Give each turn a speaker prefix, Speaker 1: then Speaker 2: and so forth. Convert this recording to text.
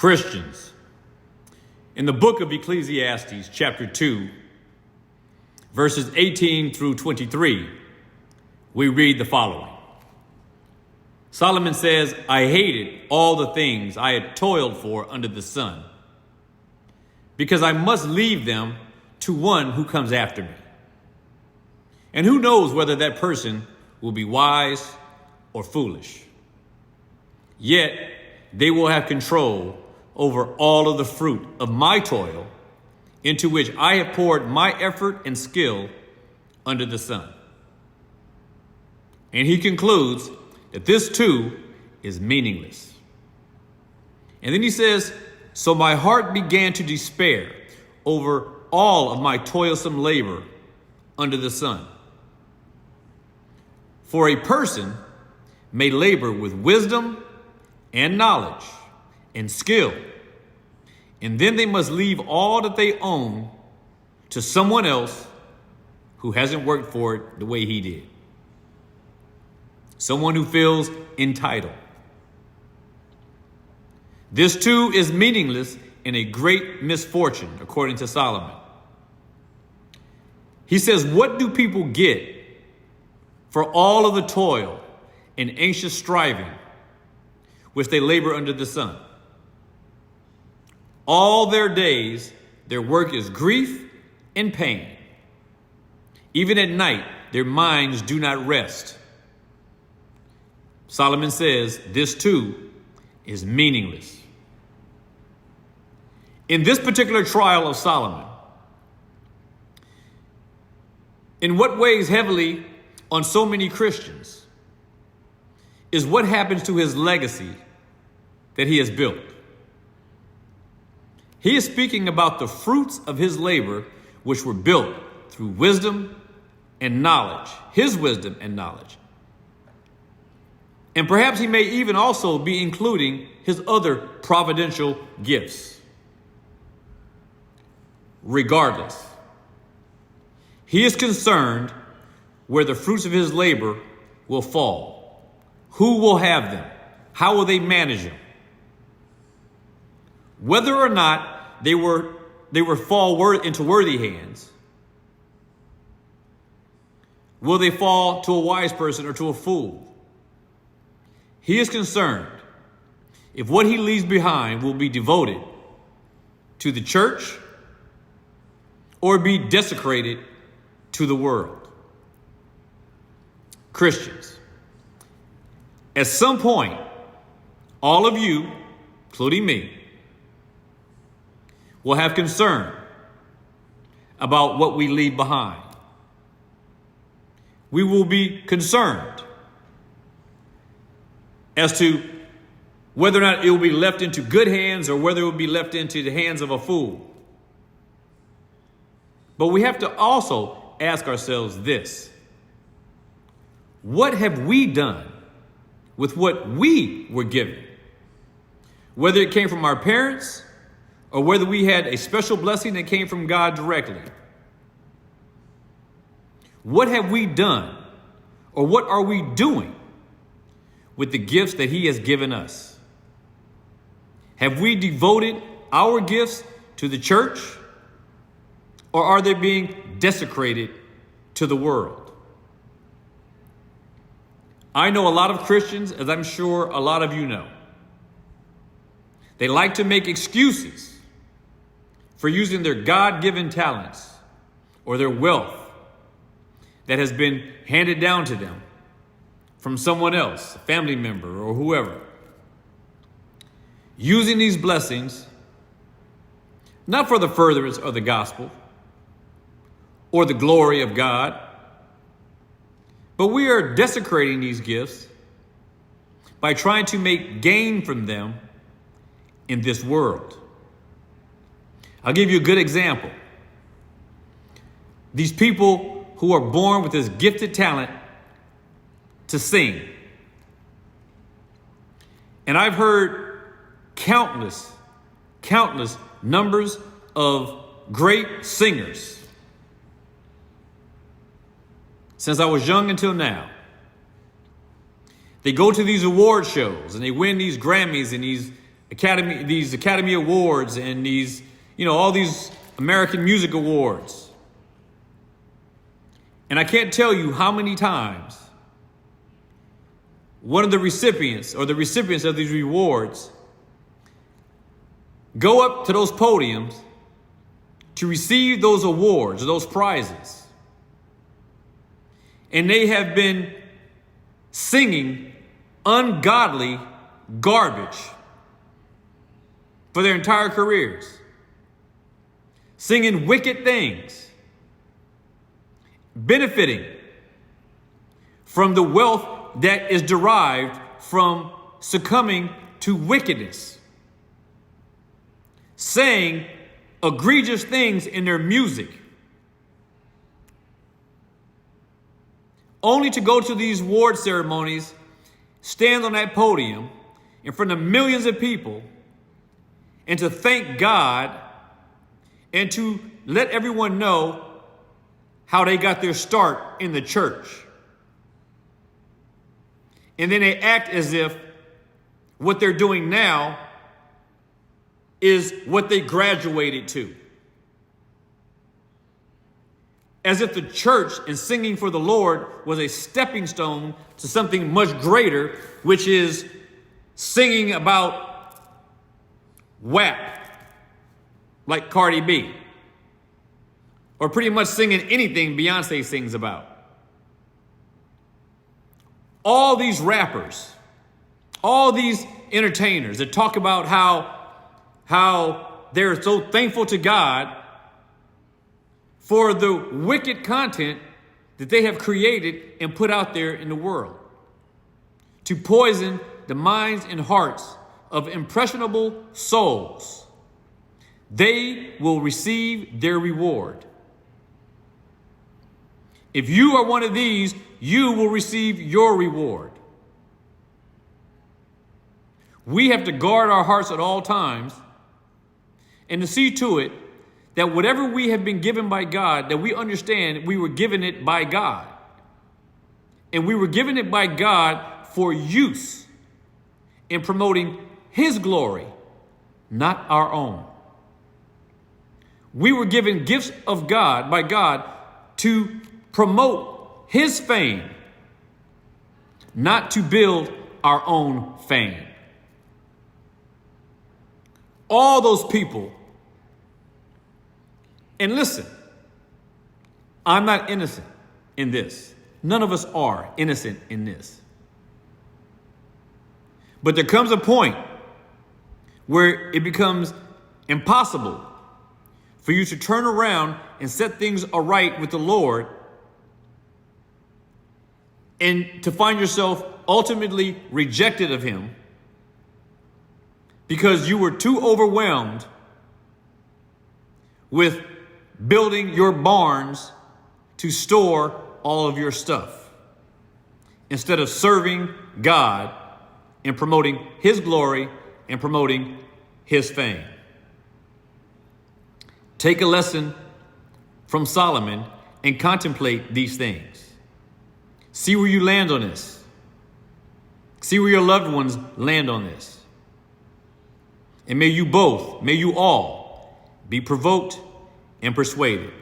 Speaker 1: Christians. In the book of Ecclesiastes, chapter 2, verses 18 through 23, we read the following. Solomon says, I hated all the things I had toiled for under the sun, because I must leave them to one who comes after me. And who knows whether that person will be wise or foolish. Yet they will have control over all of the fruit of my toil, into which I have poured my effort and skill under the sun. And he concludes that this too is meaningless. And then he says, so my heart began to despair over all of my toilsome labor under the sun. For a person may labor with wisdom and knowledge and skill, and then they must leave all that they own to someone else who hasn't worked for it the way he did. Someone who feels entitled. This too is meaningless and a great misfortune, according to Solomon. He says, what do people get for all of the toil and anxious striving which they labor under the sun? All their days, their work is grief and pain. Even at night, their minds do not rest. Solomon says this too is meaningless. In this particular trial of Solomon, in what weighs heavily on so many Christians is what happens to his legacy that he has built. He is speaking about the fruits of his labor, which were built through wisdom and knowledge, his wisdom and knowledge. And perhaps he may even also be including his other providential gifts. Regardless, he is concerned where the fruits of his labor will fall. Who will have them? How will they manage them? Whether or not they will fall into worthy hands, will they fall to a wise person or to a fool? He is concerned if what he leaves behind will be devoted to the church or be desecrated to the world. Christians, at some point, all of you, including me, will have concern about what we leave behind. We will be concerned as to whether or not it will be left into good hands or whether it will be left into the hands of a fool. But we have to also ask ourselves this: what have we done with what we were given? Whether it came from our parents or whether we had a special blessing that came from God directly. What have we done, or what are we doing with the gifts that he has given us? Have we devoted our gifts to the church, or are they being desecrated to the world? I know a lot of Christians, as I'm sure a lot of you know. They like to make excuses for using their God-given talents or their wealth that has been handed down to them from someone else, a family member or whoever. Using these blessings, not for the furtherance of the gospel or the glory of God, but we are desecrating these gifts by trying to make gain from them in this world. I'll give you a good example. These people who are born with this gifted talent to sing. And I've heard countless numbers of great singers since I was young until now. They go to these award shows and they win these Grammys and these Academy Awards and these, all these American Music Awards. And I can't tell you how many times one of the recipients or the recipients of these rewards go up to those podiums to receive those awards or those prizes. And they have been singing ungodly garbage for their entire careers, singing wicked things, benefiting from the wealth that is derived from succumbing to wickedness, saying egregious things in their music, only to go to these award ceremonies, stand on that podium in front of millions of people, and to thank God and to let everyone know how they got their start in the church. And then they act as if what they're doing now is what they graduated to. As if the church and singing for the Lord was a stepping stone to something much greater, which is singing about WAP, like Cardi B, or pretty much singing anything Beyonce sings about. All these rappers, all these entertainers that talk about how they're so thankful to God for the wicked content that they have created and put out there in the world to poison the minds and hearts of impressionable souls, they will receive their reward. If you are one of these, you will receive your reward. We have to guard our hearts at all times and to see to it that whatever we have been given by God, that we understand we were given it by God. And we were given it by God for use in promoting His glory, not our own. We were given gifts of God, by God, to promote His fame, not to build our own fame. All those people, and listen, I'm not innocent in this. None of us are innocent in this. But there comes a point where it becomes impossible for you to turn around and set things aright with the Lord and to find yourself ultimately rejected of Him because you were too overwhelmed with building your barns to store all of your stuff instead of serving God and promoting His glory and promoting His fame. Take a lesson from Solomon and contemplate these things. See where you land on this. See where your loved ones land on this. And may you all be provoked and persuaded.